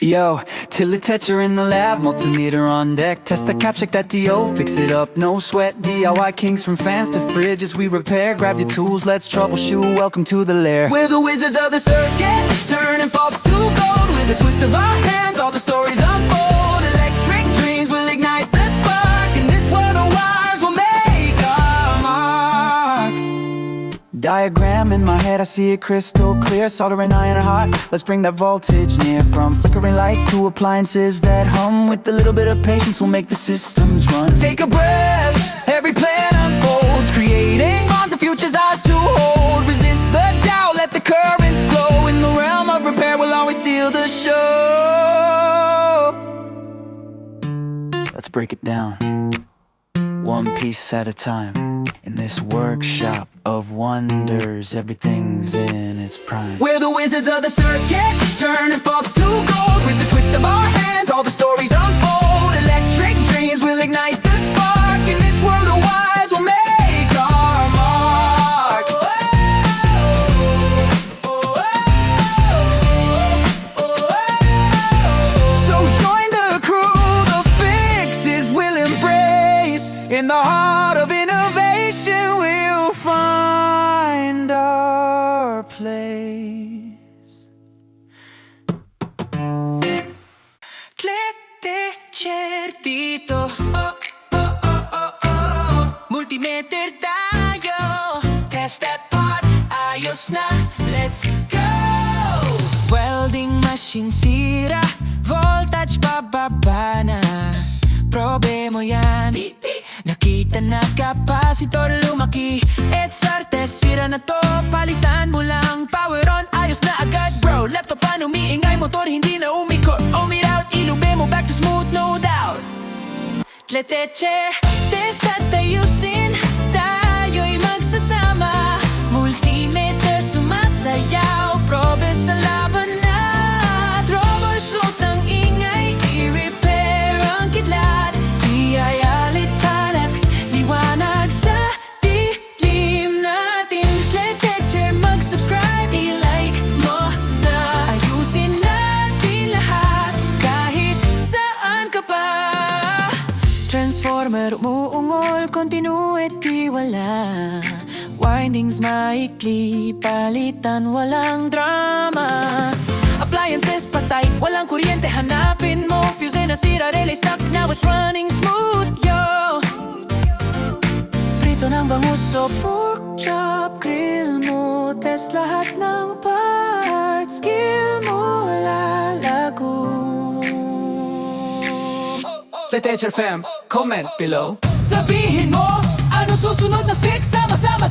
Yo, till the tetcher in the lab, multimeter on deck. Test the cap, check that DO, fix it up, no sweat. DIY kings from fans to fridges we repair. Grab your tools, let's troubleshoot, welcome to the lair. We're the wizards of the circuit, turning faults to gold. With a twist of our hands, all the stories unfold. Electric dreams will ignite the spark. In this world of wires, we'll make our mark. Diagram in my head, I see it crystal clear. Soldering iron hot, let's bring that voltage near. From flickering lights to appliances that hum. With a little bit of patience, we'll make the systems run. Take a breath, every plan unfolds, creating bonds and futures ours to hold. Resist the doubt, let the currents flow. In the realm of repair, we'll always steal the show. Let's break it down, one piece at a time. In this workshop of wonders, everything's in its prime. We're the wizards of the circuit, turning faults to gold. With the twist of our hands, all the stories unfold. Electric dreams will ignite the spark. In this world of wise, we'll make our mark. So join the crew, the fixes we'll embrace. In the heart of innovation, we'll find our place. Teacher dito, multimeter tayo. Test that part, ayos na, let's go. Welding machine sira, voltage pababa na. Problema yan, nakita na kapasitor lumaki. It's arte, sira na to, palitan mo lang. Power on, ayos na agad bro. Laptop fan, umiingay, motor hindi na umikot. Umir out, ilube mo back to smooth, no doubt. Teacher, test at ayusin, tayo'y magsasama. Multimeter sumasayaw, probe sa laban na. Troubleshoot ng ingay, i-repair ang kidlat. Iayalit talax, liwanag sa dilim natin. Teacher, mag-subscribe, i-like mo na. Ayusin natin lahat, kahit saan ka pa. Transformer umuungol, continuity wala. Windings maikli, palitan walang drama. Appliances patay, walang kuryente, hanapin mo. Fuse nasira, relay stuck, now it's running smooth, yo. Prito ng bangus o pork chop, grill mo. Test lahat ng parts, skill mo lalago. Teacher fam, comment below. Sabihin mo, ano susunod na fix? Sama-sama